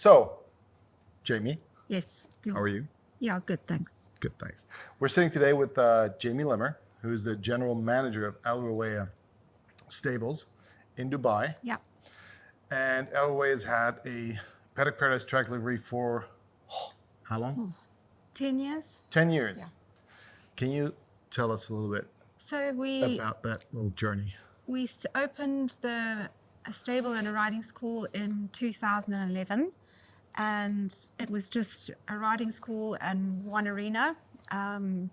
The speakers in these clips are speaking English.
So, Jaime, Yes. how are you? Yeah, good, thanks. Good, thanks. We're sitting today with Jaime Lemmer, who is the general manager of Ruwayyah Stables in Dubai. Yeah. And Ruwayyah has had a Paddock Paradise track livery for how long? 10 years. 10 years. Yeah. Can you tell us a little bit So we about that little journey? opened a stable and a riding school in 2011, and it was just a riding school and one arena, and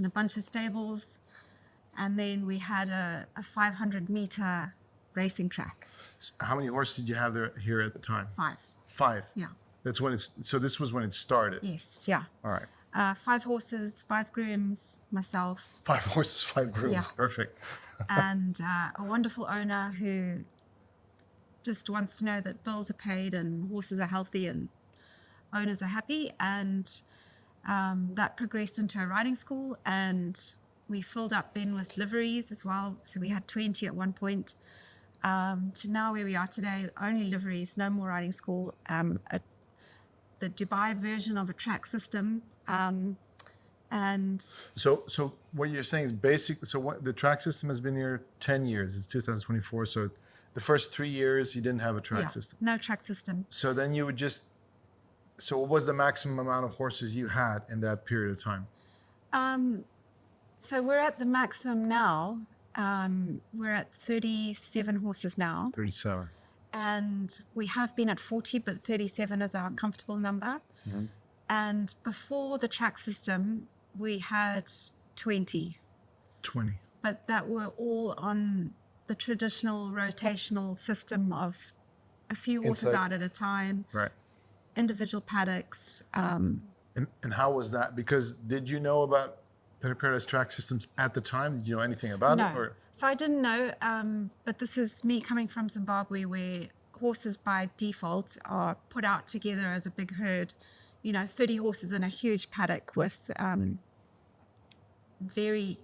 a bunch of stables, and then we had a 500-meter racing track. How many horses did you have there here at the time? 5. 5. Yeah. That's when so this was when it started. Yes. Yeah. All right. 5 horses, 5 grooms, myself. 5 horses, 5 grooms. Yeah. Perfect. And a wonderful owner who just wants to know that bills are paid and horses are healthy and owners are happy. And that progressed into a riding school, and we filled up then with liveries as well. So we had 20 at one point, to now where we are today, only liveries, no more riding school, the Dubai version of a track system. And so what you're saying is basic. So what the track system has been here 10 years. It's 2024. So the first 3 years you didn't have a track system. No track system. So then you would just. So what was the maximum amount of horses you had in that period of time? So we're at the maximum now. We're at 37 horses now. 37. And we have been at 40, but 37 is our comfortable number. Mm-hmm. And before the track system, we had 20. 20. But that were all on the traditional rotational system of a few horses out at a time. Right. Individual paddocks. And how was that? Because did you know about Paddock Paradise track systems at the time? Did you know anything about it? Or? So I didn't know, but this is me coming from Zimbabwe, where horses by default are put out together as a big herd. 30 horses in a huge paddock with very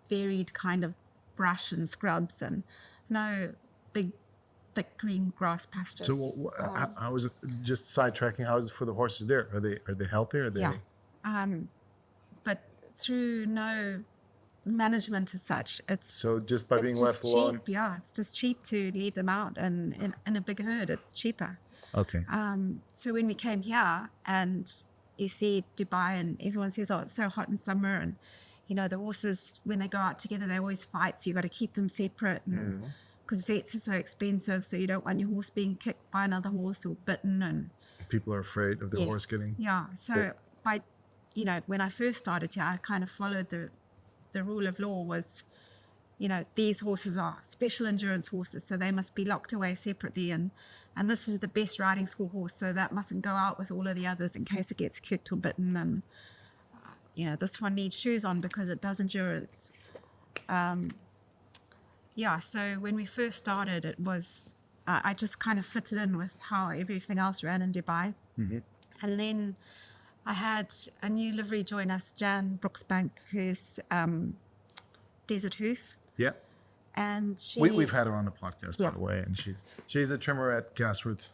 varied kind of brush and scrubs and no big, thick green grass pastures. So how is it, just sidetracking, how is it for the horses there? Are they healthy? Are they? Yeah. But through no management as such, so just by being left alone. Cheap. Yeah, it's just cheap to leave them out, and in a big herd, it's cheaper. Okay. So when we came here, and you see Dubai, and everyone says, "Oh, it's so hot in summer," and the horses when they go out together, they always fight. So you got to keep them separate, because vets are so expensive. So you don't want your horse being kicked by another horse or bitten, and people are afraid of the horse getting. Yeah. So when I first started here, I kind of followed the rule of law was, these horses are special endurance horses, so they must be locked away separately, and this is the best riding school horse, so that mustn't go out with all of the others in case it gets kicked or bitten, and this one needs shoes on because it does endurance. So when we first started, it was I just kind of fitted in with how everything else ran in Dubai. Mm-hmm. And then I had a new livery join us, Jan Brooksbank, who's Desert Hoof. Yeah. And we've had her on the podcast, by the way, and she's a trimmer at Gasworth.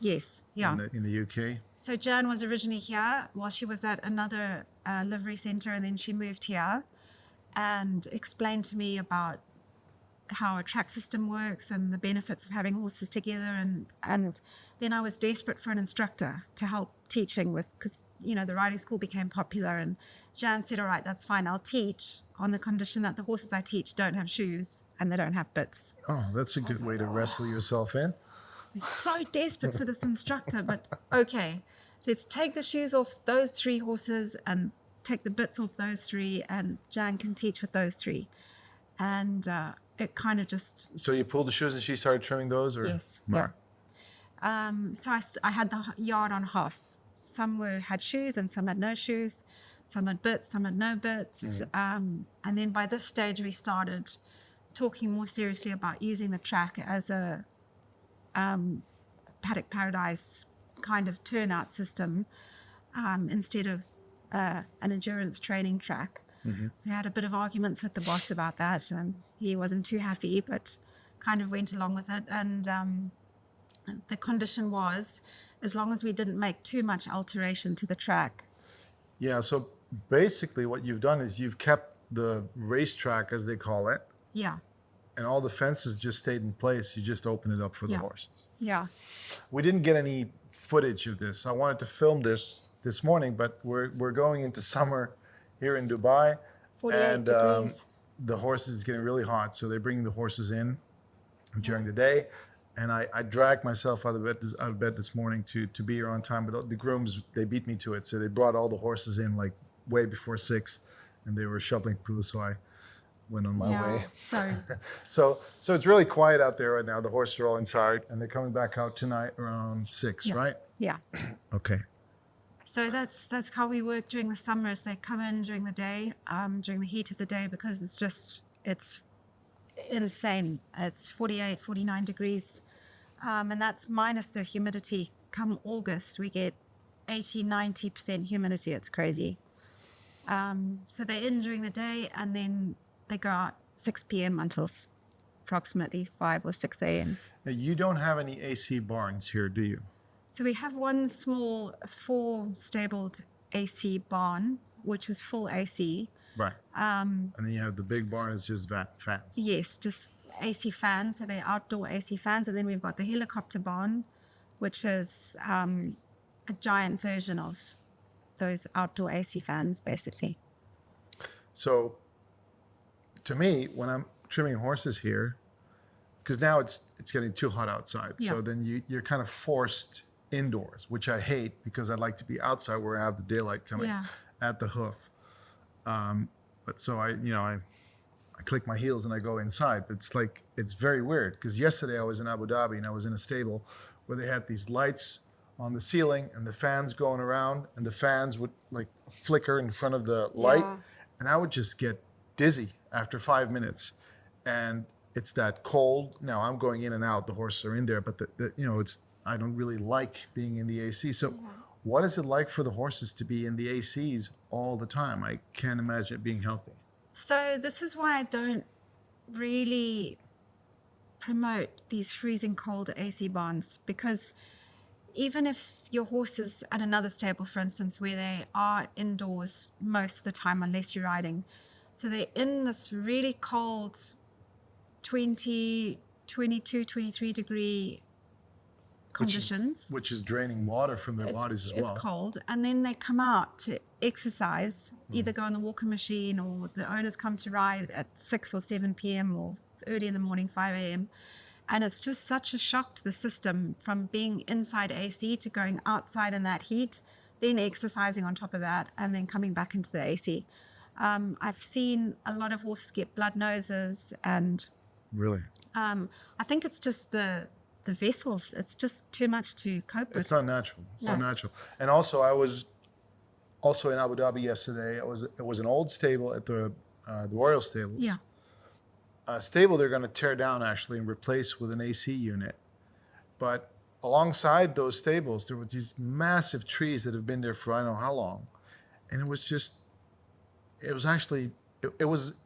Yes, yeah. In the UK. So Jan was originally here while she was at another livery centre, and then she moved here and explained to me about how a track system works and the benefits of having horses together, and then I was desperate for an instructor to help teaching with, because the riding school became popular, and Jan said, all right, that's fine, I'll teach on the condition that the horses I teach don't have shoes and they don't have bits. Oh, that's a good way to wrestle yourself in. I'm so desperate for this instructor, but okay, let's take the shoes off those 3 horses and take the bits off those 3, and Jan can teach with those 3. And it kind of just... So you pulled the shoes and she started trimming those? Or? Yes, yeah. So I had the yard on half. Some had shoes and some had no shoes. Some had bits, some had no bits. And then by this stage, we started talking more seriously about using the track as a Paddock Paradise kind of turnout system, instead of an endurance training track. Mm-hmm. We had a bit of arguments with the boss about that, and he wasn't too happy, but kind of went along with it. And the condition was as long as we didn't make too much alteration to the track. Yeah, so basically what you've done is you've kept the racetrack, as they call it, Yeah, and all the fences just stayed in place. You just open it up for the Yeah. horse. yeah. We didn't get any footage of this. I wanted to film this morning, but we're going into summer here in Dubai, 48 and degrees. the horses is getting really hot, so they bring the horses in during the day. And I dragged myself out of bed this morning to be here on time, but the grooms, they beat me to it. So they brought all the horses in like way before 6, and they were shoveling poo, so I went on my way. So So it's really quiet out there right now. The horses are all inside, and they're coming back out tonight around 6, yeah, right? yeah. Okay. So that's how we work during the summer. Is they come in during the day, during the heat of the day, because it's insane. It's 48, 49 degrees, and that's minus the humidity. Come August, we get 80, 90% humidity. It's crazy. So they're in during the day, and then they go out 6 p.m. until approximately 5 or 6 a.m. Now, you don't have any AC barns here, do you? So we have one small 4-stabled AC barn, which is full AC. Right. And then you have the big barn is just fans. Yes, just AC fans. So they're outdoor AC fans. And then we've got the helicopter barn, which is a giant version of those outdoor AC fans, basically. So, to me, when I'm trimming horses here, because now it's getting too hot outside, so Yeah. then you're kind of forced indoors, which I hate because I like to be outside where I have the daylight coming Yeah. at the hoof. But so I click my heels and I go inside. But it's very weird because yesterday I was in Abu Dhabi and I was in a stable where they had these lights on the ceiling and the fans going around, and the fans would like flicker in front of the light, Yeah. and I would just get dizzy after 5 minutes. And it's that cold. Now I'm going in and out. The horses are in there, but I don't really like being in the AC. So, what is it like for the horses to be in the ACs all the time? I can't imagine it being healthy. So this is why I don't really promote these freezing cold AC barns, because even if your horse is at another stable, for instance, where they are indoors most of the time, unless you're riding, so they're in this really cold 20, 22, 23 degree conditions. Which is draining water from their bodies as well. It's cold. And then they come out to exercise, either go on the walking machine, or the owners come to ride at 6 or 7 p.m. or early in the morning, 5 a.m. And it's just such a shock to the system from being inside AC to going outside in that heat, then exercising on top of that, and then coming back into the AC. I've seen a lot of horses get blood noses, and Really? I think it's just the vessels. It's just too much to cope with. It's not natural. It's not No. natural. And also, I was also in Abu Dhabi yesterday. It was an old stable at the Royal Stables. Yeah. A stable they're going to tear down actually and replace with an AC unit. But alongside those stables, there were these massive trees that have been there for I don't know how long. And it was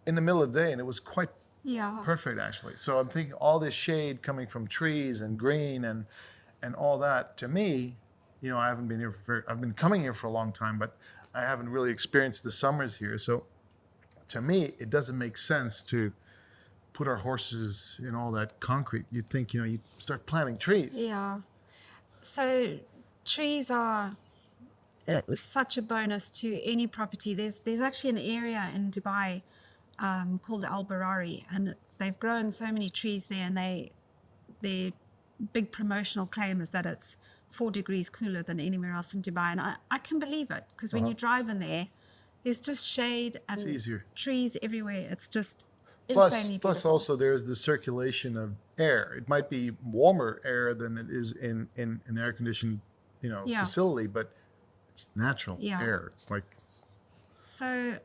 in the middle of the day, and it was quite Yeah. perfect actually. So I'm thinking all this shade coming from trees and green and all that. To me, I've been coming here for a long time, but I haven't really experienced the summers here. So to me, it doesn't make sense to put our horses in all that concrete. You think, you start planting trees. Yeah. So trees are such a bonus to any property. There's actually an area in Dubai called Al Barari, and they've grown so many trees there, and their big promotional claim is that it's 4 degrees cooler than anywhere else in Dubai. And I can believe it, because when you drive in there's just shade and easier. trees everywhere. It's just Plus insanely beautiful. also there's the circulation of air. It might be warmer air than it is in an air conditioned, Yeah. facility, but it's natural Yeah. air. It's like So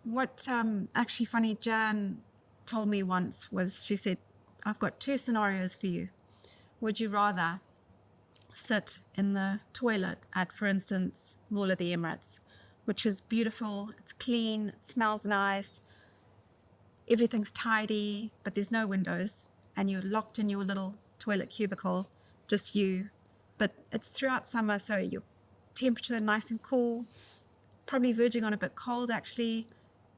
what actually funny Jan told me once was, she said, I've got 2 scenarios for you. Would you rather sit in the toilet at, for instance, Mall of the Emirates, which is beautiful, it's clean, it smells nice, everything's tidy, but there's no windows, and you're locked in your little toilet cubicle, just you, but it's throughout summer, so your temperature nice and cool, probably verging on a bit cold actually,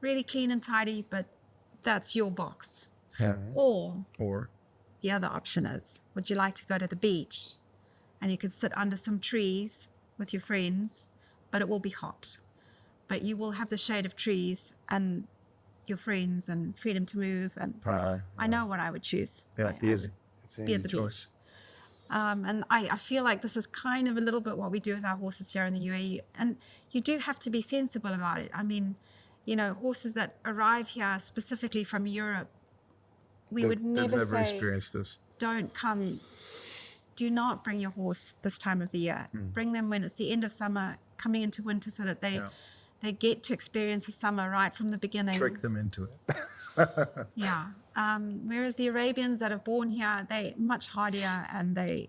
really clean and tidy, but that's your box. Yeah. Or the other option is, would you like to go to the beach and you could sit under some trees with your friends, but it will be hot, but you will have the shade of trees and your friends and freedom to move. And I know what I would choose. Yeah, easy. It's an Be at easy the choice. beach. And I feel like this is kind of a little bit what we do with our horses here in the UAE. And you do have to be sensible about it. I mean, you know, horses that arrive here specifically from Europe, would never They've never say, experienced this. don't come, do not bring your horse this time of the year. Bring them when it's the end of summer, coming into winter, so that they get to experience the summer right from the beginning. Trick them into it. Yeah. Whereas the Arabians that are born here, they're much hardier and they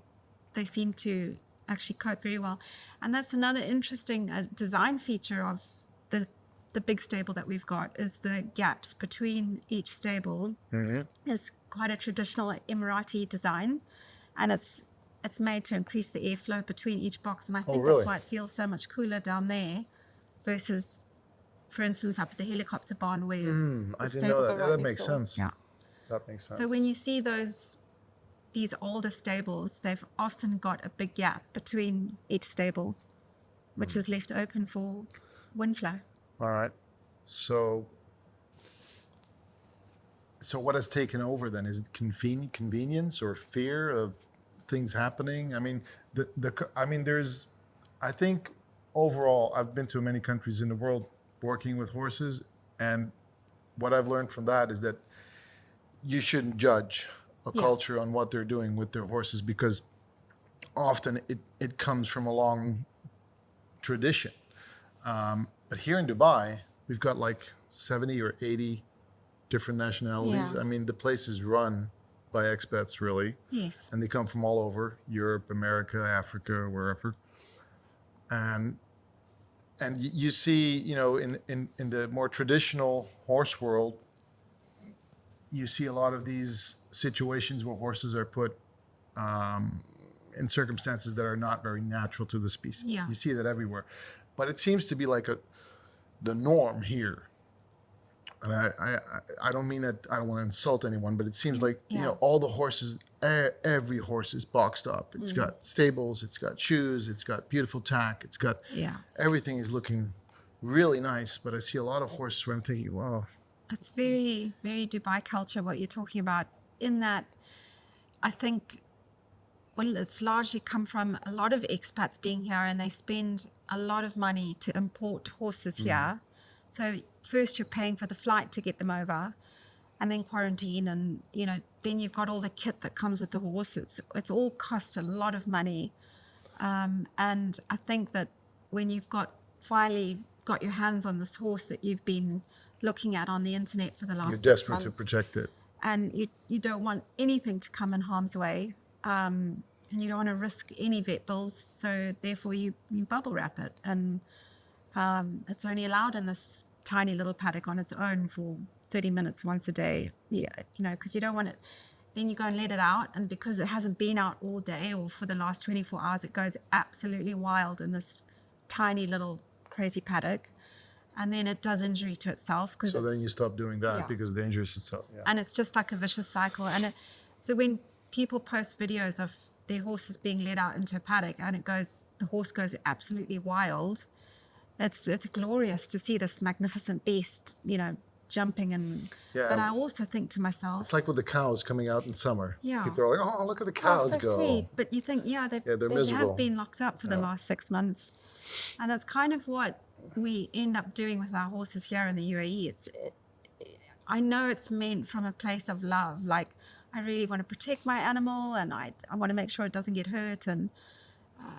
seem to actually cope very well. And that's another interesting design feature of the big stable that we've got, is the gaps between each stable. Is quite a traditional Emirati design, and it's made to increase the airflow between each box. And I think that's why it feels so much cooler down there versus, for instance, up at the helicopter barn where I the didn't know stables that. are Yeah, right that next makes door. sense. Yeah. That makes sense. So when you see these older stables, they've often got a big gap between each stable, which is left open for wind flow. All right. So what has taken over then? Is it convenience or fear of things happening? I mean, I think overall, I've been to many countries in the world working with horses, and what I've learned from that is that you shouldn't judge a culture on what they're doing with their horses, because often it comes from a long tradition. But here in Dubai, we've got like 70 or 80 different nationalities. Yeah. I mean, the place is run by expats, really. Yes. And they come from all over, Europe, America, Africa, wherever. And you see, you know, in the more traditional horse world, you see a lot of these situations where horses are put in circumstances that are not very natural to the species. Yeah. You see that everywhere. But it seems to be like the norm here. And I don't mean that, I don't want to insult anyone, but it seems like, you know, all the horses, every horse is boxed up. It's got stables, it's got shoes, it's got beautiful tack, it's got, everything is looking really nice. But I see a lot of horses where I'm thinking, wow. It's very, very Dubai culture, what you're talking about, in that I think, well, it's largely come from a lot of expats being here, and they spend a lot of money to import horses here. So first you're paying for the flight to get them over, and then quarantine, and, you know, then you've got all the kit that comes with the horse. It's all cost a lot of money. And I think that when you've finally got your hands on this horse that you've been looking at on the internet for the last 6 You're desperate months, to protect it. and you don't want anything to come in harm's way, and you don't want to risk any vet bills, so therefore you bubble wrap it, and it's only allowed in this tiny little paddock on its own for 30 minutes once a day, you know, because you don't want it. Then you go and let it out, and because it hasn't been out all day or for the last 24 hours, it goes absolutely wild in this tiny little crazy paddock, and then it does injury to itself. So then you stop doing that because the injury is itself. Yeah. And it's just like a vicious cycle. And so when people post videos of their horses being let out into a paddock and the horse goes absolutely wild, it's glorious to see this magnificent beast, you know, jumping. And but I also think to myself, it's like with the cows coming out in summer. Yeah. People are like, oh, look at the cows so go. sweet. But you think, they miserable. have been locked up for the last 6 months, and that's kind of what we end up doing with our horses here in the UAE. I know it's meant from a place of love, like I really want to protect my animal, and I want to make sure it doesn't get hurt, and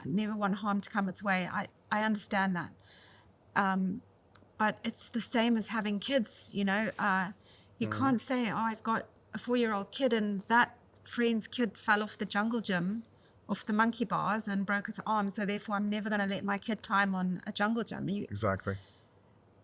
never want harm to come its way. I understand that. But it's the same as having kids, you know. You can't say, I've got a 4-year-old kid and that friend's kid fell off the jungle gym, off the monkey bars, and broke its arm, so therefore I'm never going to let my kid climb on a jungle gym. Exactly.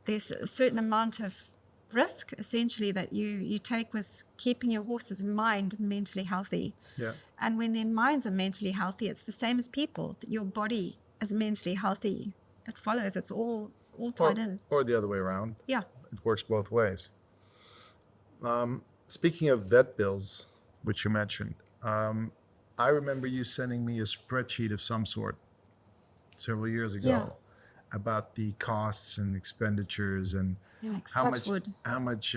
There's a certain amount of risk, essentially, that you take with keeping your horse's mind mentally healthy. Yeah. And when their minds are mentally healthy, it's the same as people. Your body is mentally healthy. It follows. It's all tied in. Or the other way around. Yeah. It works both ways. Speaking of vet bills, which you mentioned, I remember you sending me a spreadsheet of some sort several years ago Yeah. about the costs and expenditures and Yikes, how touch much wood. how much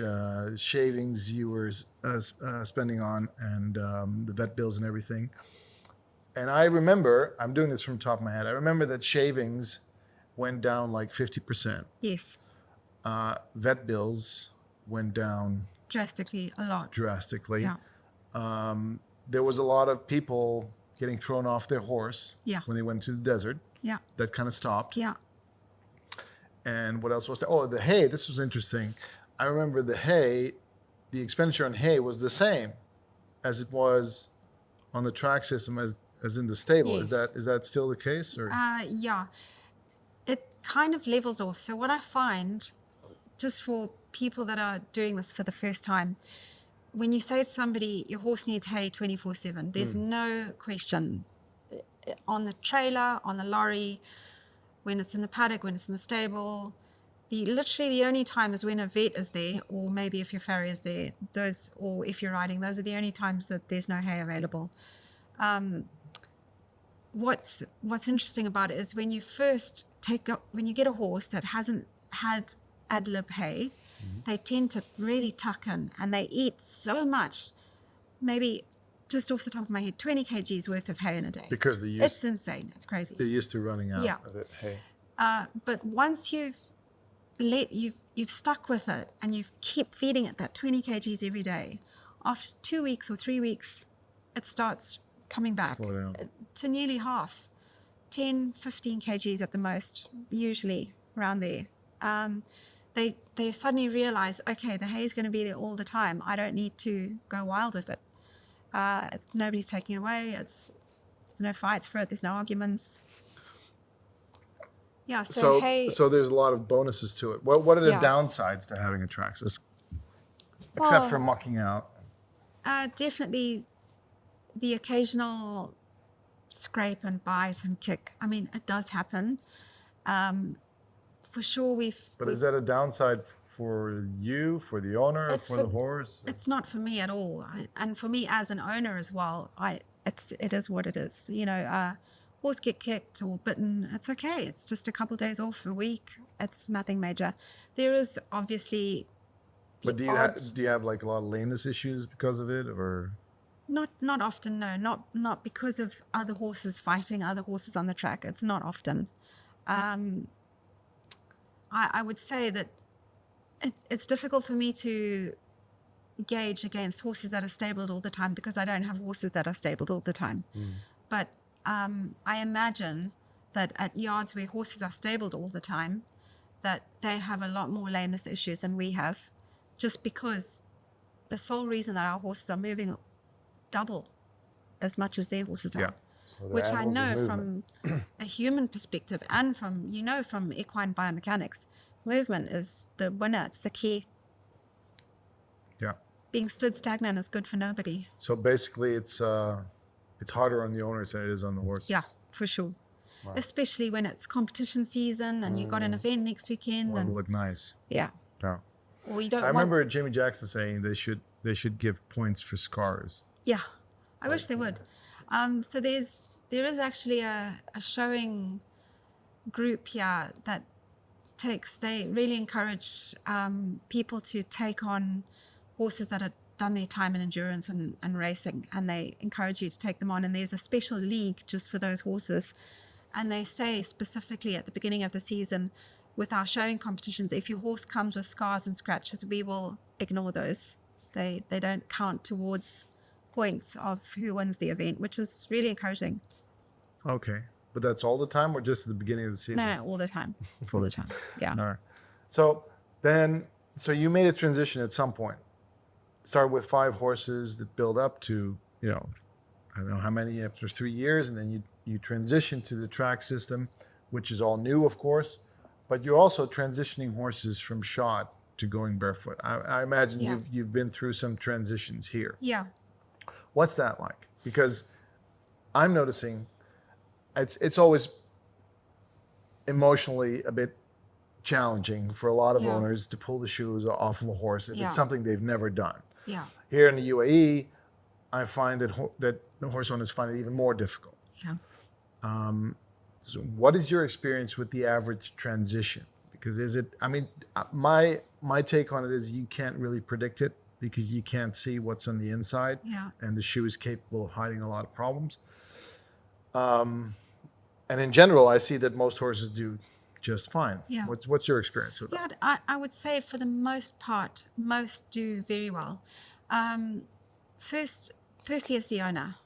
shavings you were spending on, and the vet bills and everything. And I remember, I'm doing this from the top of my head, I remember that shavings went down like 50%. Yes. Vet bills went down Drastically, a lot. drastically. Yeah. There was a lot of people getting thrown off their horse Yeah. when they went to the desert. Yeah. That kind of stopped. Yeah. And what else was there? Oh, the hay. This was interesting. I remember the hay, the expenditure on hay was the same as it was on the track system as in the stable. Yes. Is that still the case? Or Yeah. It kind of levels off. So what I find, just for people that are doing this for the first time, when you say to somebody, your horse needs hay 24/7, there's no question. On the trailer, on the lorry, when it's in the paddock, when it's in the stable, literally the only time is when a vet is there, or maybe if your farrier is there, or if you're riding, those are the only times that there's no hay available. What's interesting about it is when you first when you get a horse that hasn't had ad lib hay, they tend to really tuck in and they eat so much, maybe just off the top of my head, 20 kgs worth of hay in a day. because It's insane. It's crazy. they're used to running out Yeah. of it. Hay. But once you've stuck with it and you keep feeding it that 20 kgs every day, after 2 weeks or 3 weeks, it starts coming back Slow down. to nearly half, 10, 15 kgs at the most, usually around there. They suddenly realize, okay, the hay is going to be there all the time. I don't need to go wild with it. Nobody's taking it away. There's no fights for it. There's no arguments. Yeah, so hay... So there's a lot of bonuses to it. What are the Yeah. downsides to having a track system? Except Well, for mucking out. Definitely the occasional scrape and bite and kick. I mean, it does happen. For sure, But is that a downside for you, for the owner, It's for for- the horse? It's not for me at all, and for me as an owner as well. It is what it is. You know, horse get kicked or bitten. It's okay. It's just a couple of days off a week. It's nothing major. There is obviously. But do you have like a lot of lameness issues because of it, or? Not often, no. Not because of other horses fighting other horses on the track. It's not often. I would say that it's difficult for me to gauge against horses that are stabled all the time because I don't have horses that are stabled all the time. But I imagine that at yards where horses are stabled all the time, that they have a lot more lameness issues than we have, just because the sole reason that our horses are moving double as much as their horses are. Yeah. Which I know from a human perspective and from equine biomechanics, movement is the winner. It's the key. Yeah. Being stood stagnant is good for nobody. So basically, it's harder on the owners than it is on the horse. Yeah, for sure. Wow. Especially when it's competition season and you've got an event next weekend. Well, And it'll look nice. yeah. Yeah. Or you don't I remember Jamie Jackson saying they should give points for scars. Yeah, I wish they would. So there is actually a showing group here that they really encourage people to take on horses that have done their time in endurance and racing, and they encourage you to take them on. And there's a special league just for those horses. And they say specifically at the beginning of the season, with our showing competitions, if your horse comes with scars and scratches, we will ignore those. They don't count towards points of who wins the event, which is really encouraging. Okay. But that's all the time or just at the beginning of the season? No, all the time. It's all the time. Yeah. All right. So you made a transition at some point. Started with 5 horses that build up to, I don't know how many after 3 years, and then you transition to the track system, which is all new, of course. But you're also transitioning horses from shod to going barefoot. I imagine you've been through some transitions here. Yeah. What's that like? Because I'm noticing it's always emotionally a bit challenging for a lot of Yeah. owners to pull the shoes off of a horse if Yeah. it's something they've never done. Yeah. Here in the UAE, I find that the horse owners find it even more difficult. Yeah. So what is your experience with the average transition? Because is it? I mean, my take on it is you can't really predict it because you can't see what's on the inside, Yeah. and the shoe is capable of hiding a lot of problems. And in general, I see that most horses do just fine. Yeah. What's your experience with that? Yeah, I would say for the most part, most do very well. Firstly, is the owner.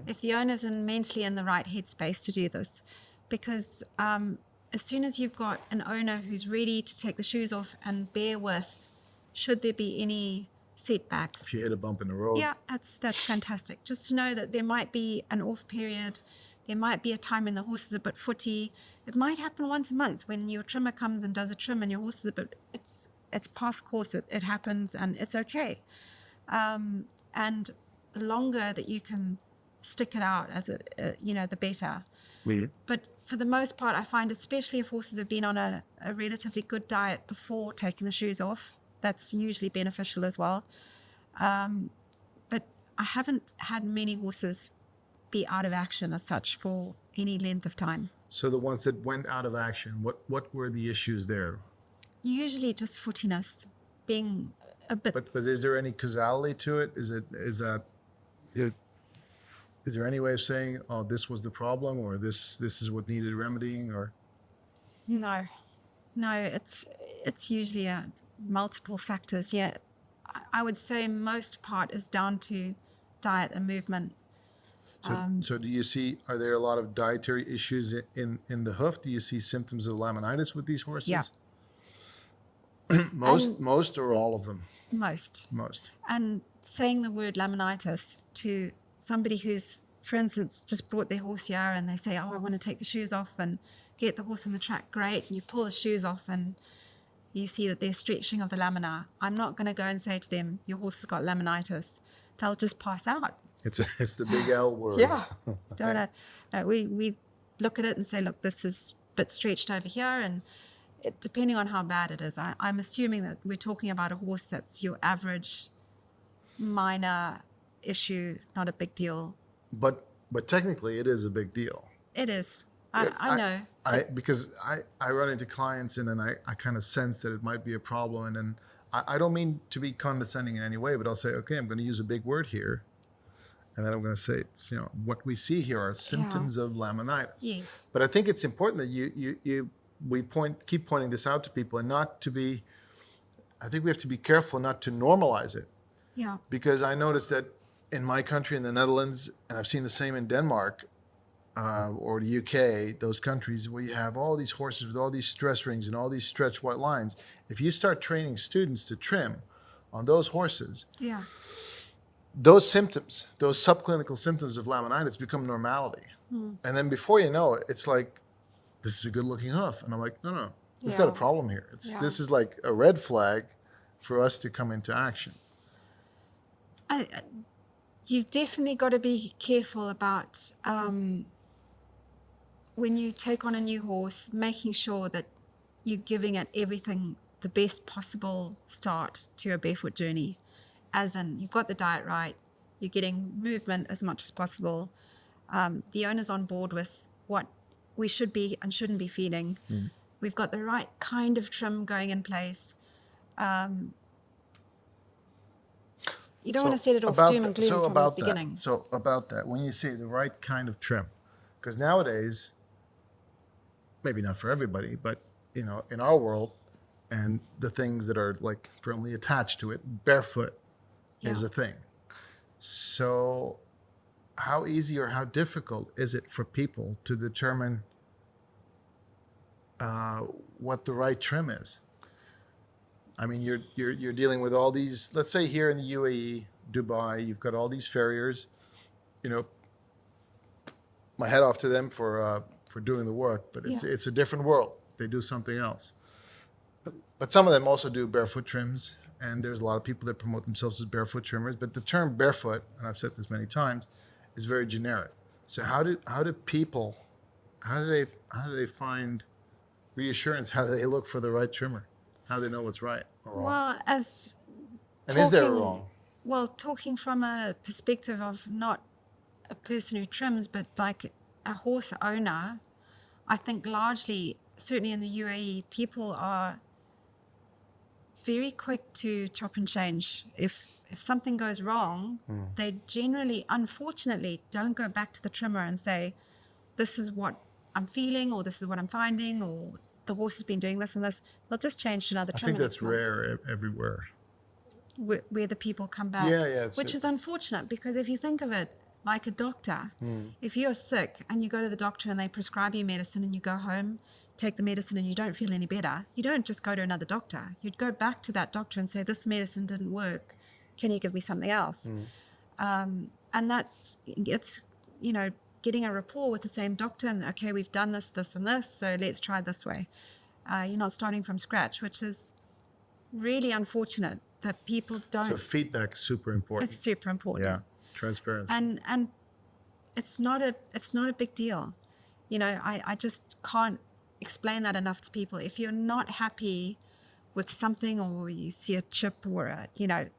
If the owner's mentally in the right headspace to do this, because as soon as you've got an owner who's ready to take the shoes off and bear with, should there be any setbacks. If you hit a bump in the road. Yeah, that's fantastic. Just to know that there might be an off period. There might be a time when the horse is a bit footy. It might happen once a month when your trimmer comes and does a trim and your horse is a bit, it's par for course. It happens and it's okay. And the longer that you can stick it out as the better. Yeah. But for the most part, I find, especially if horses have been on a relatively good diet before taking the shoes off, that's usually beneficial as well. But I haven't had many horses be out of action as such for any length of time. So the ones that went out of action, what were the issues there? Usually just footiness, being a bit. But is there any causality to it? Is there any way of saying, oh, this was the problem, or this is what needed remedying, or? No, it's usually multiple factors. Yeah, I would say most part is down to diet and movement. So do you see, are there a lot of dietary issues in the hoof? Do you see symptoms of laminitis with these horses? Yeah. Most or all of them? Most. Most. And saying the word laminitis to somebody who's, for instance, just brought their horse here and they say, oh, I want to take the shoes off and get the horse on the track, great. And you pull the shoes off and you see that there's stretching of the lamina. I'm not going to go and say to them, your horse has got laminitis. They'll just pass out. It's the big L word. Yeah. No, we look at it and say, look, this is a bit stretched over here. And depending on how bad it is, I'm assuming that we're talking about a horse that's your average minor issue, not a big deal. But technically it is a big deal. It is. I know. Because I run into clients and then I kind of sense that it might be a problem. And then I don't mean to be condescending in any way, but I'll say, okay, I'm going to use a big word here. And then I'm going to say, it's, what we see here are symptoms of laminitis. Yes. But I think it's important that we keep pointing this out to people and not to be, I think we have to be careful not to normalize it. Yeah. Because I noticed that in my country, in the Netherlands, and I've seen the same in Denmark or the UK, those countries where you have all these horses with all these stress rings and all these stretched white lines. If you start training students to trim on those horses, Yeah. those symptoms, those subclinical symptoms of laminitis become normality. And then before you know it, it's like, this is a good looking hoof. And I'm like, no, we've got a problem here. This is like a red flag for us to come into action. You've definitely got to be careful about when you take on a new horse, making sure that you're giving it everything, the best possible start to a barefoot journey. As in, you've got the diet right, you're getting movement as much as possible. The owner's on board with what we should be and shouldn't be feeding. We've got the right kind of trim going in place. You don't want to set it off doom and gloom from the beginning. So about that, when you say the right kind of trim, because nowadays, maybe not for everybody, but in our world, and the things that are like firmly attached to it, barefoot is a thing. So how easy or how difficult is it for people to determine what the right trim is? I mean, you're dealing with all these, let's say here in the UAE, Dubai, you've got all these farriers, my head off to them for doing the work, but it's a different world. They do something else. But some of them also do barefoot trims, and there's a lot of people that promote themselves as barefoot trimmers. But the term barefoot, and I've said this many times, is very generic. So how do people, how do they find reassurance? How do they look for the right trimmer? How do they know what's right or wrong? Well, as And is there a talking, wrong? well, talking from a perspective of not a person who trims, but like a horse owner, I think largely, certainly in the UAE, people are very quick to chop and change. If something goes wrong, they generally, unfortunately, don't go back to the trimmer and say, this is what I'm feeling, or this is what I'm finding, or the horse has been doing this and this. They'll just change to another I trimmer think that's next month, rare everywhere. where the people come back. Yeah, which is unfortunate, because if you think of it like a doctor, if you're sick and you go to the doctor and they prescribe you medicine and you go home, take the medicine and you don't feel any better, you don't just go to another doctor. You'd go back to that doctor and say, this medicine didn't work. Can you give me something else? And it's, getting a rapport with the same doctor and, okay, we've done this, this, and this, so let's try this way. You're not starting from scratch, which is really unfortunate that people don't. So feedback is super important. It's super important. Yeah, transparency. And it's not a big deal. I just can't explain that enough to people. If you're not happy with something, or you see a chip, or the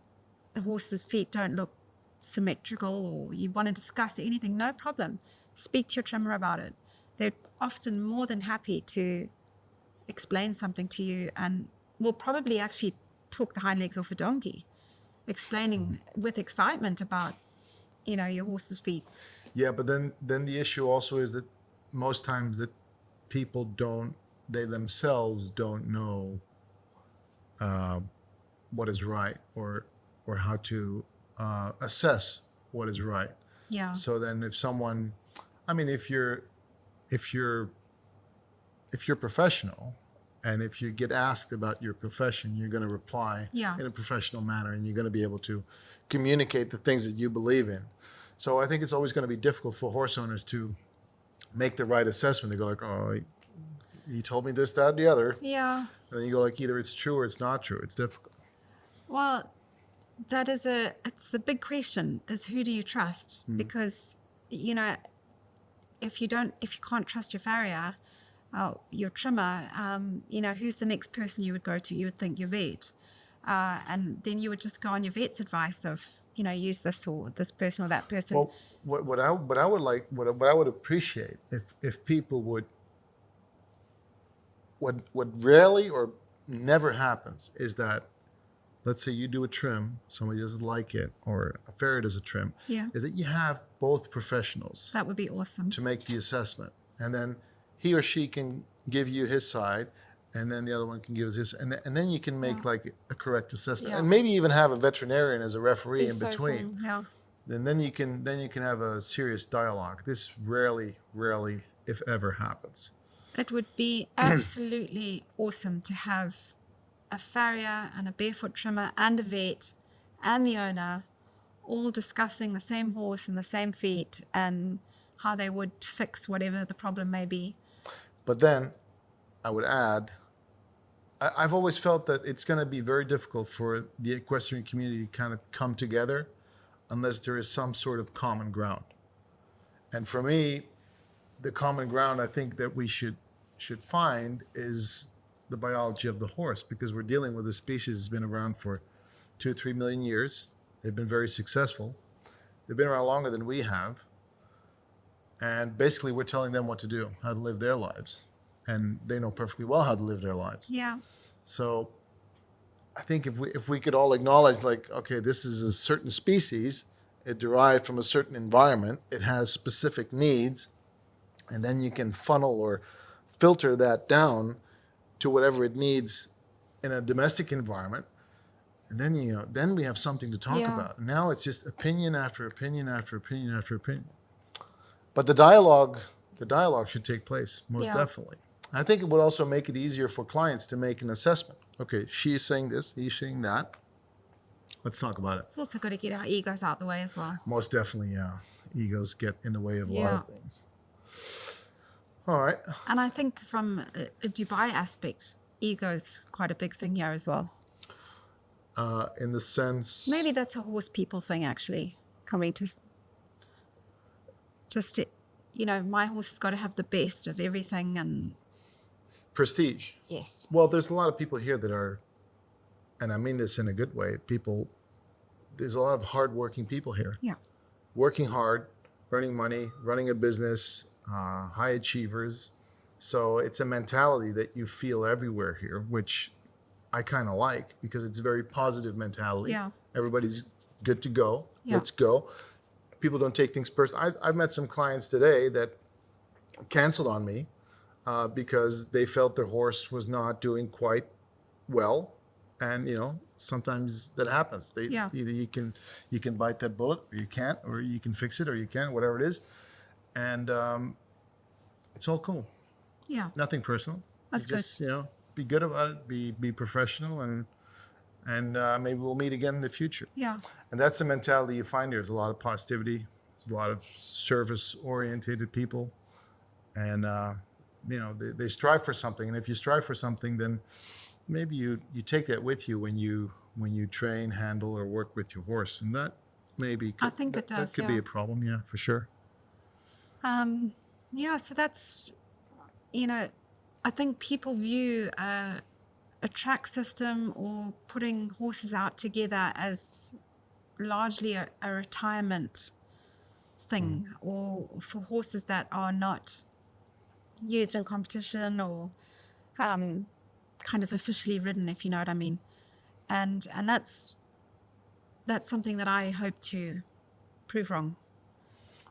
horse's feet don't look symmetrical, or you want to discuss anything, no problem. Speak to your trimmer about it. They're often more than happy to explain something to you, and will probably actually talk the hind legs off a donkey, explaining with excitement about, your horse's feet. Yeah, but then the issue also is that most times that people they themselves don't know what is right, or how to assess what is right. Yeah. So then if someone, if you're professional, and if you get asked about your profession, you're going to reply in a professional manner, and you're going to be able to communicate the things that you believe in. So I think it's always going to be difficult for horse owners to make the right assessment. They go like, oh, he told me this, that, the other. Yeah. And then you go like, either it's true or it's not true. It's difficult. Well, it's the big question, is who do you trust? Because, if you can't trust your farrier, your trimmer, who's the next person you would go to? You would think your vet. And then you would just go on your vet's advice of, use this or this person or that person. Well, what I would appreciate if people would, what rarely or never happens is that, let's say you do a trim, somebody doesn't like it, or a farrier does a trim, is that you have both professionals. That would be awesome. To make the assessment. And then he or she can give you his side, and then the other one can give us his, and then you can make like a correct assessment, and maybe even have a veterinarian as a referee in between. Cool. Yeah. And then you can have a serious dialogue. This rarely, if ever, happens. It would be absolutely awesome to have a farrier and a barefoot trimmer and a vet and the owner all discussing the same horse and the same feet and how they would fix whatever the problem may be. But then I would add, I've always felt that it's going to be very difficult for the equestrian community to kind of come together unless there is some sort of common ground. And for me, the common ground I think that we should find is the biology of the horse, because we're dealing with a species that's been around for 2-3 million years. They've been very successful. They've been around longer than we have. And basically we're telling them what to do, how to live their lives. And they know perfectly well how to live their lives. Yeah. So I think if we could all acknowledge, like, okay, this is a certain species, it derived from a certain environment, it has specific needs, and then you can funnel or filter that down to whatever it needs in a domestic environment, and then then we have something to talk about. Now it's just opinion after opinion after opinion after opinion. But the dialogue should take place, most definitely. I think it would also make it easier for clients to make an assessment. Okay, she's saying this, he's saying that. Let's talk about it. We've also got to get our egos out the way as well. Most definitely, yeah. Egos get in the way of a lot of things. All right. And I think from a Dubai aspect, ego is quite a big thing here as well. In the sense... Maybe that's a horse people thing, actually. Coming to... Just my horse has got to have the best of everything. And Prestige. yes, Well, there's a lot of people here that are, and I mean this in a good way, there's a lot of hardworking people here. yeah, Working hard, earning money, running a business, high achievers. So it's a mentality that you feel everywhere here, which I kind of like because it's a very positive mentality. Yeah. Everybody's good to go. Yeah. Let's go. People don't take things personally. I've met some clients today that canceled on me because they felt their horse was not doing quite well, and sometimes that happens. Yeah. Either you can bite that bullet, or you can't, or you can fix it, or you can't, whatever it is, and it's all cool. yeah, Nothing personal. That's You just, be good about it. Be professional, and maybe we'll meet again in the future. yeah, And that's the mentality you find. There's a lot of positivity. There's a lot of service-oriented people, and they strive for something. And if you strive for something, then maybe you take that with you when you train, handle, or work with your horse, and that maybe I think it does, That could be a problem. Yeah, for sure. yeah. So that's, I think people view a track system or putting horses out together as largely a retirement thing, or for horses that are not used in competition or kind of officially ridden, if you know what I mean. And that's something that I hope to prove wrong.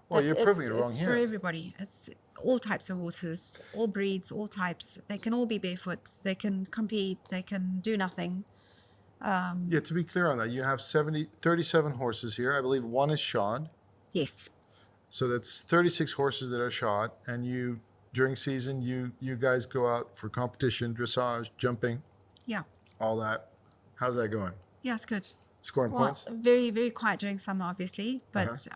Well, That you're proving it wrong it's here. for everybody. It's all types of horses, all breeds, all types. They can all be barefoot. They can compete. They can do nothing. Yeah, to be clear on that, you have 37 horses here. I believe one is shod. Yes. So that's 36 horses that are shod. And during season, you guys go out for competition, dressage, jumping, Yeah. all that. How's that going? Yeah, it's good. Scoring Well, points? very, very quiet during summer, obviously. But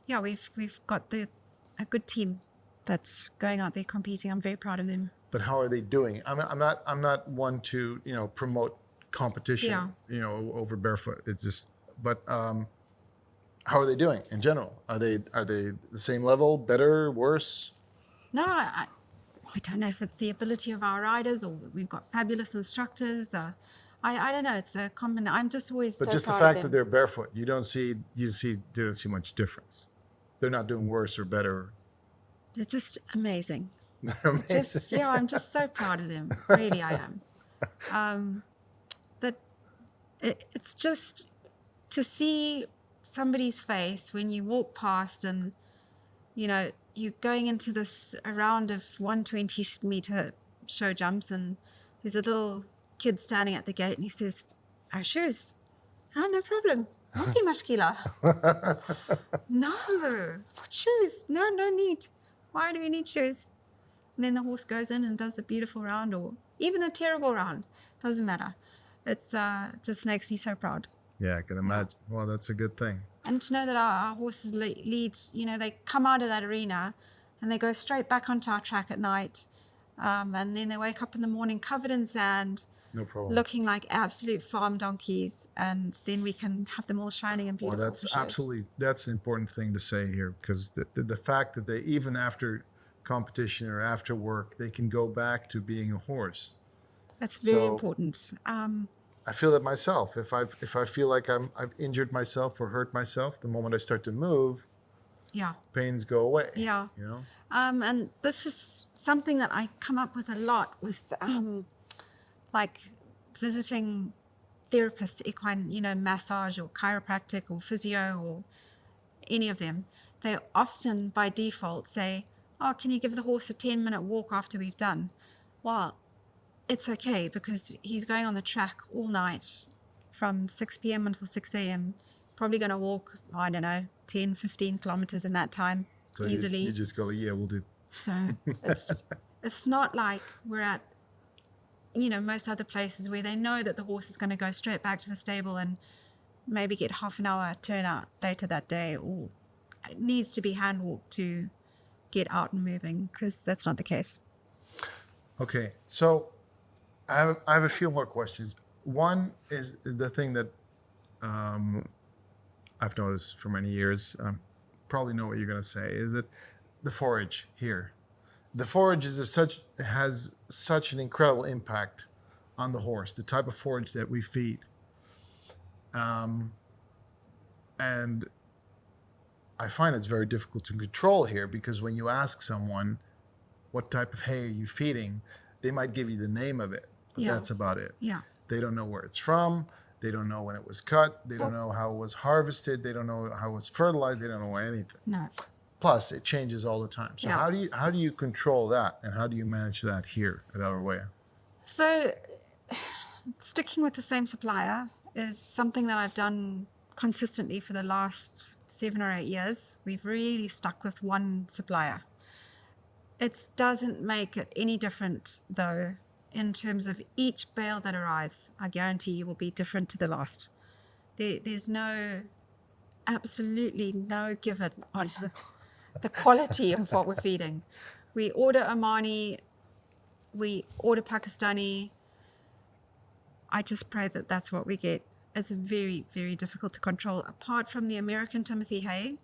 yeah, we've got a good team that's going out there competing. I'm very proud of them. But how are they doing? I'm not one to promote competition over barefoot. It's just, but how are they doing in general? Are they the same level, better, worse? No, I don't know if it's the ability of our riders or we've got fabulous instructors. I don't know. It's a common. I'm just always But so just the proud fact of that them. they're barefoot, you don't see much difference. They're not doing worse or better. They're just amazing. They're amazing. I'm just so proud of them. Really, I am. That it's just to see somebody's face when you walk past and you're going into this a round of 120-meter show jumps, and there's a little kid standing at the gate, and he says, "Our shoes." "Oh, no problem. Nothing mashkila." "No, what shoes? No need. Why do we need shoes?" And then the horse goes in and does a beautiful round, or even a terrible round. Doesn't matter. It's just makes me so proud. Yeah, I can imagine. Well, that's a good thing. And to know that our horses lead, they come out of that arena and they go straight back onto our track at night. And then they wake up in the morning covered in sand, No problem. looking like absolute farm donkeys. And then we can have them all shining and Well, beautiful. that's an important thing to say here, because the fact that they, even after competition or after work, they can go back to being a horse. That's very So- important. I feel that myself. If I feel like I've injured myself or hurt myself, the moment I start to move, Yeah. pains go away. Yeah. And this is something that I come up with a lot with, like visiting therapists, equine, massage or chiropractic or physio or any of them. They often by default say, "Oh, can you give the horse a 10-minute walk after we've done?" Well, it's okay, because he's going on the track all night from 6 p.m. until 6 a.m. Probably going to walk, I don't know, 10, 15 kilometers in that time, So easily. You just go, yeah, we'll do. So it's not like we're at, most other places where they know that the horse is going to go straight back to the stable and maybe get half an hour turnout later that day, or it needs to be hand walked to get out and moving, because that's not the case. Okay, so I have a few more questions. One is the thing that I've noticed for many years. Probably know what you're going to say. Is that the forage here. The forage has such an incredible impact on the horse, the type of forage that we feed. And I find it's very difficult to control here, because when you ask someone what type of hay are you feeding, they might give you the name of it, but Yeah. that's about it. Yeah. They don't know where it's from. They don't know when it was cut. They don't know how it was harvested. They don't know how it was fertilized. They don't know anything. No. Plus, it changes all the time. So Yeah. how do you control that, and how do you manage that here at Ruwayyah? So sticking with the same supplier is something that I've done consistently for the last 7 or 8 years. We've really stuck with one supplier. It doesn't make it any different, though, in terms of each bale that arrives. I guarantee you will be different to the last. There's absolutely no given on the quality of what we're feeding. We order Omani, we order Pakistani. I just pray that that's what we get. It's very, very difficult to control, apart from the American Timothy hay.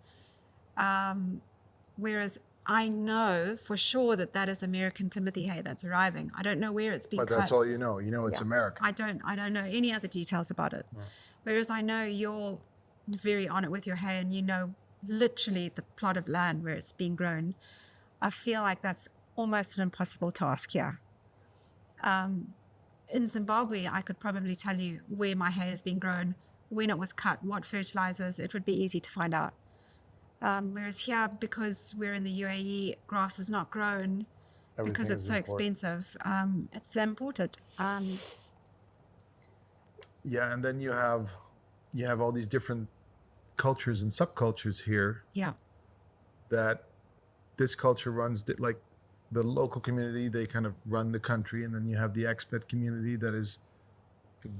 Whereas I know for sure that is American Timothy hay that's arriving. I don't know where it's been cut. But that's all you know. You know it's Yeah. American. I don't know any other details about it. Right. Whereas I know you're very on it with your hay, and you know literally the plot of land where it's being grown. I feel like that's almost an impossible task here. In Zimbabwe, I could probably tell you where my hay has been grown, when it was cut, what fertilizers. It would be easy to find out. Whereas here, because we're in the UAE, grass is not grown because Everything it's is so imported. expensive. It's imported. Yeah, and then you have all these different cultures and subcultures here. Yeah. That this culture runs like the local community. They kind of run the country, and then you have the expat community that is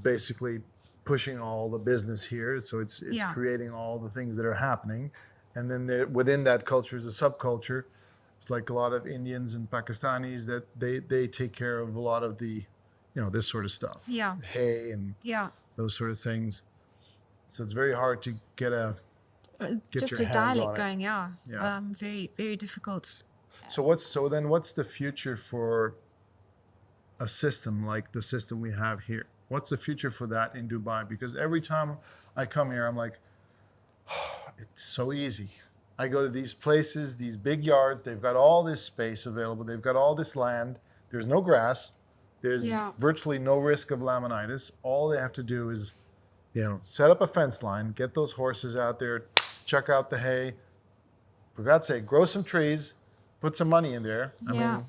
basically pushing all the business here. So it's Yeah. creating all the things that are happening, and then within that culture is a subculture. It's like a lot of Indians and Pakistanis that they take care of a lot of the, this sort of stuff. Yeah. Hay and Yeah. those sort of things. So it's very hard to get Just your a hands dialect on it. going, yeah. Yeah. Very, very difficult. So what's the future for a system like the system we have here? What's the future for that in Dubai? Because every time I come here, I'm like, it's so easy. I go to these places, these big yards, they've got all this space available, they've got all this land, there's no grass, there's Yeah. virtually no risk of laminitis. All they have to do is, set up a fence line, get those horses out there, chuck out the hay, for God's sake, grow some trees, put some money in there. I Yeah. mean,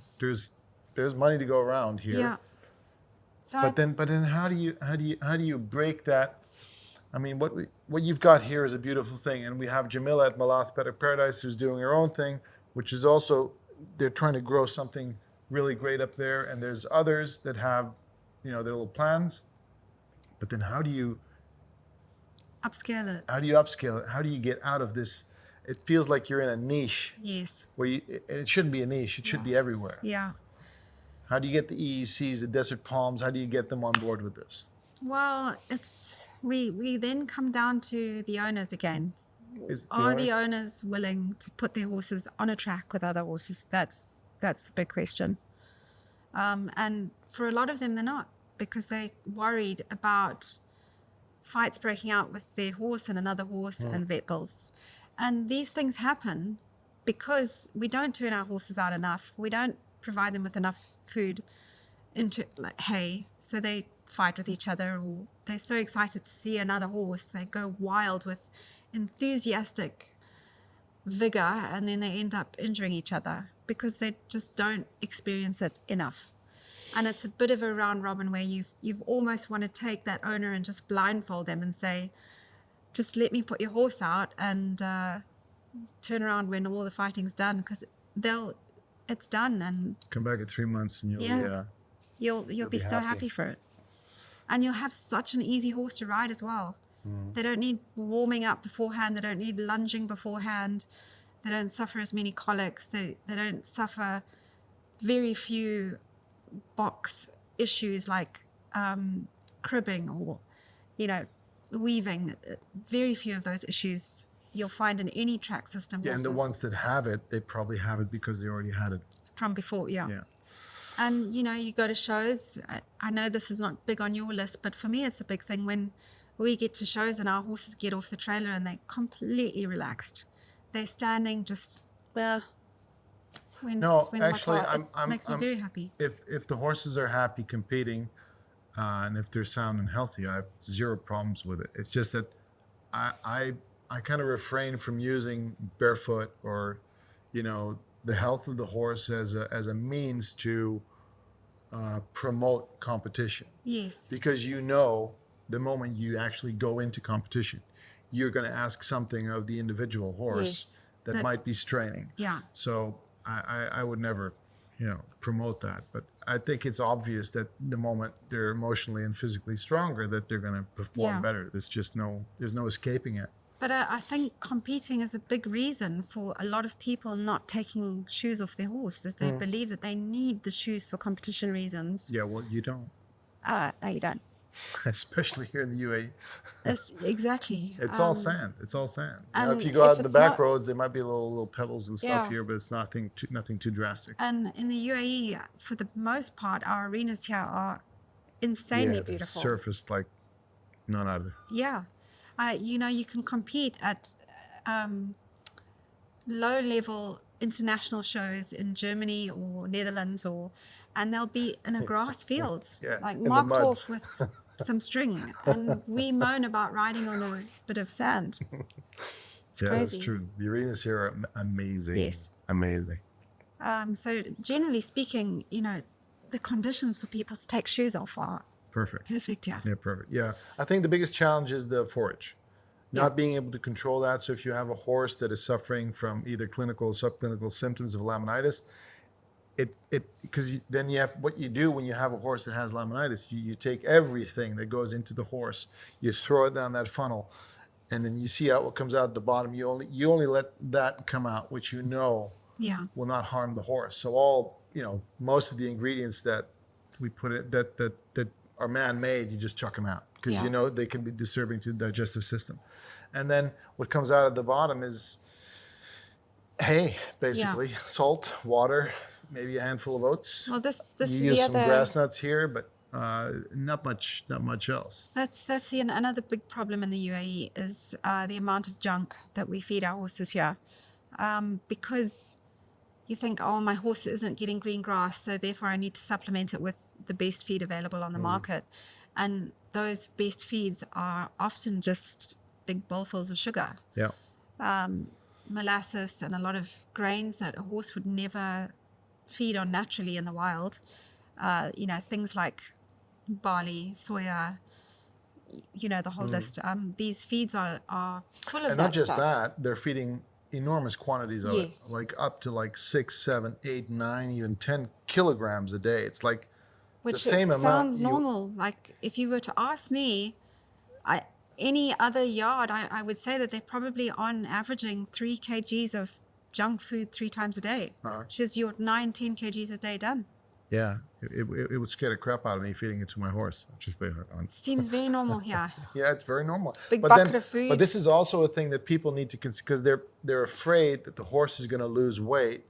there's money to go around here. Yeah. So But then how do you break that? I mean, what you've got here is a beautiful thing, and we have Jamila at Malath Pet Paradise who's doing her own thing, which is also, they're trying to grow something really great up there, and there's others that have, their little plans. But then how do you upscale it. upscale it? How do you get out of this? It feels like you're in a niche Yes. where it shouldn't be a niche. It should be everywhere. Yeah. How do you get the EECs, the desert palms? How do you get them on board with this? Well, we then come down to the owners again. Are the owners willing to put their horses on a track with other horses? That's the big question. And for a lot of them, they're not, because they're worried about fights breaking out with their horse and another horse and vet bills. And these things happen because we don't turn our horses out enough. We don't provide them with enough food into like hay, so they fight with each other, or they're so excited to see another horse they go wild with enthusiastic vigor, and then they end up injuring each other because they just don't experience it enough. And it's a bit of a round robin where you've almost want to take that owner and just blindfold them and say, just let me put your horse out and turn around when all the fighting's done, because it's done, and Come back at 3 months and you'll be so happy for it. And you'll have such an easy horse to ride as well. They don't need warming up beforehand. They don't need lunging beforehand. They don't suffer as many colics. They don't suffer very few box issues like cribbing or, weaving. Very few of those issues you'll find in any track system Yeah, and the horses ones that have it, they probably have it because they already had it. from before, yeah. Yeah. And, you know, you go to shows. I know this is not big on your list, but for me, it's a big thing when we get to shows and our horses get off the trailer and they're completely relaxed. They're standing just, well, No, when actually, it makes me very happy. If the horses are happy competing, and if they're sound and healthy, I have zero problems with it. It's just that I kind of refrain from using barefoot or, you know, the health of the horse as a means to promote competition. Yes. Because you know, the moment you actually go into competition, you're going to ask something of the individual horse Yes. that might be straining. Yeah. So I would never, you know, promote that. But I think it's obvious that the moment they're emotionally and physically stronger, that they're going to perform better. There's no escaping it. But I think competing is a big reason for a lot of people not taking shoes off their horse, is they believe that they need the shoes for competition reasons. Yeah, well, you don't. No, you don't. Especially here in the UAE. Exactly. It's all sand. It's all sand. You know, and if you go out if in the it's back not- roads, there might be little pebbles and stuff Yeah. here, but it's nothing too drastic. And in the UAE, for the most part, our arenas here are insanely they're beautiful. surfaced like none other. Yeah. You know, you can compete at low-level international shows in Germany or Netherlands, and they'll be in a grass field, Yeah, like in the marked mud. off with some string. And we moan about riding on a bit of sand. It's Yeah, crazy. that's true. The arenas here are amazing. Yes. Amazing. So generally speaking, you know, the conditions for people to take shoes off are Perfect. perfect, yeah. Yeah, perfect. Yeah. I think the biggest challenge is the forage. Not being able to control that. So if you have a horse that is suffering from either clinical or subclinical symptoms of laminitis, because then you have, what you do when you have a horse that has laminitis, you take everything that goes into the horse, you throw it down that funnel, and then you see out what comes out the bottom. You only let that come out, which you know Yeah. will not harm the horse. So most of the ingredients that we put in that are man-made, you just chuck them out because Yeah. you know they can be disturbing to the digestive system. And then what comes out at the bottom is hay, basically, salt, water, maybe a handful of oats. Well, this You is use the some other. grass nuts here, but not much else. That's another big problem in the UAE is the amount of junk that we feed our horses here, because you think, oh, my horse isn't getting green grass, so therefore I need to supplement it with the best feed available on the market, and those best feeds are often just big bowlfuls of sugar, Yeah. molasses, and a lot of grains that a horse would never feed on naturally in the wild. You know, things like barley, soya, you know, the whole list. These feeds are full of And that not just stuff. that, they're feeding enormous quantities of Yes. it, like up to like 6, 7, 8, 9, even 10 kilograms a day. It's like Which the same amount. sounds normal. Like if you were to ask me, any other yard, I would say that they're probably on averaging 3 kgs of junk food 3 times a day, which is your 9, 10 kgs a day done. Yeah, it would scare the crap out of me feeding it to my horse. Just be honest. Seems very normal here. Yeah, it's very normal. Big but bucket of food. But this is also a thing that people need to consider because they're afraid that the horse is going to lose weight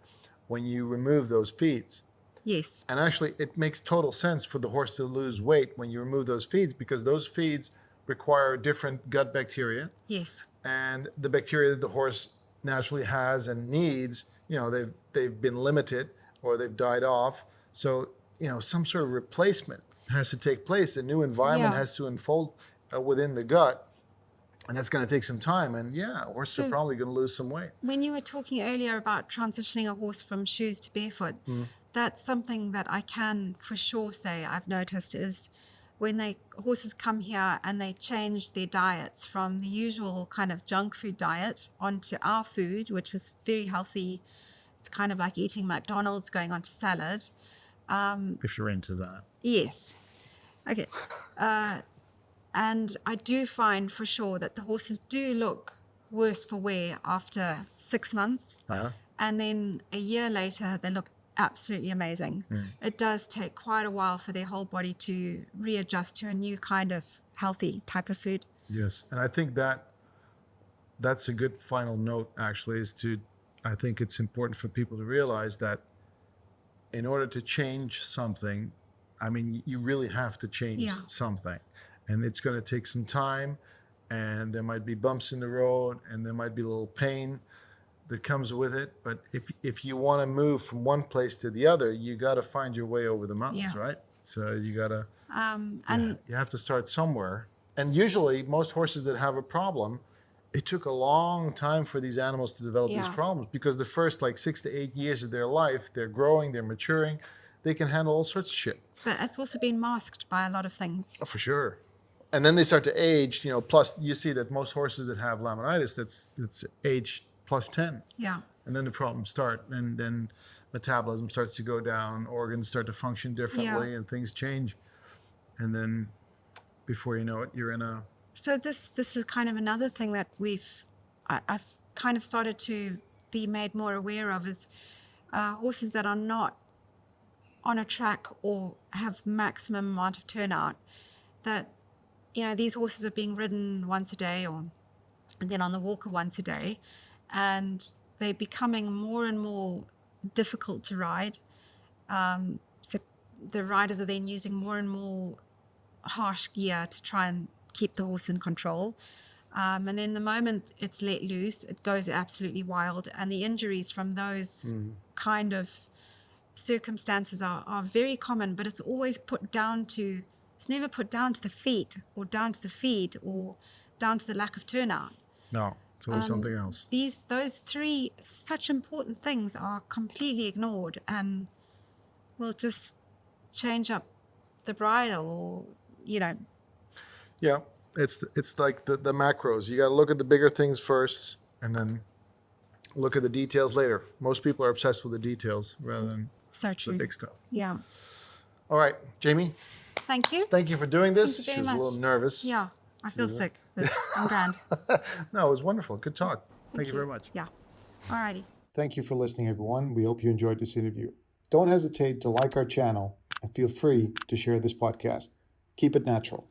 when you remove those feeds. Yes. And actually, it makes total sense for the horse to lose weight when you remove those feeds because those feeds require different gut bacteria. Yes. And the bacteria that the horse naturally has and needs, they've been limited or they've died off. So, some sort of replacement has to take place. A new environment has to unfold within the gut. And that's going to take some time. And horses are probably going to lose some weight. When you were talking earlier about transitioning a horse from shoes to barefoot, that's something that I can for sure say I've noticed is when horses come here and they change their diets from the usual kind of junk food diet onto our food, which is very healthy. It's kind of like eating McDonald's, going onto salad. If you're into that. Yes. Okay. And I do find for sure that the horses do look worse for wear after 6 months. And then a year later, they look absolutely amazing. It does take quite a while for their whole body to readjust to a new kind of healthy type of food. Yes. And I think that that's a good final note, actually, I think it's important for people to realize that in order to change something, I mean, you really have to change Yeah. something. And it's going to take some time, and there might be bumps in the road, and there might be a little pain that comes with it. But if you want to move from one place to the other, you got to find your way over the mountains, Yeah. right? So you got to, And you have to start somewhere. And usually, most horses that have a problem, it took a long time for these animals to develop these Yeah. problems, because the first like 6 to 8 years of their life, they're growing, they're maturing, they can handle all sorts of shit. but it's also been masked by a lot of things. Oh, for sure. And then they start to age, plus you see that most horses that have laminitis, that's age plus 10. Yeah. And then the problems start, and then metabolism starts to go down, organs start to function differently, and things change. And then before you know it, you're in a... So this is kind of another thing that I've kind of started to be made more aware of is horses that are not on a track or have maximum amount of turnout, that, these horses are being ridden once a day and then on the walker once a day, and they're becoming more and more difficult to ride. So the riders are then using more and more harsh gear to try and keep the horse in control. And then the moment it's let loose, it goes absolutely wild. And the injuries from those kind of circumstances are very common, but it's always it's never put down to the feet or down to the feed or down to the lack of turnout. No, it's always something else. Those three such important things are completely ignored, and will just change up the bridle, or Yeah, it's like the macros. You got to look at the bigger things first, and then look at the details later. Most people are obsessed with the details rather than so true. the big stuff. Yeah. All right, Jamie, Thank you. thank you for doing this. Thank you She very was a much. little nervous. Yeah, I feel sick, but I'm grand. No, it was wonderful. Good talk. Thank you very much. Yeah. Alrighty. Thank you for listening, everyone. We hope you enjoyed this interview. Don't hesitate to like our channel and feel free to share this podcast. Keep it natural.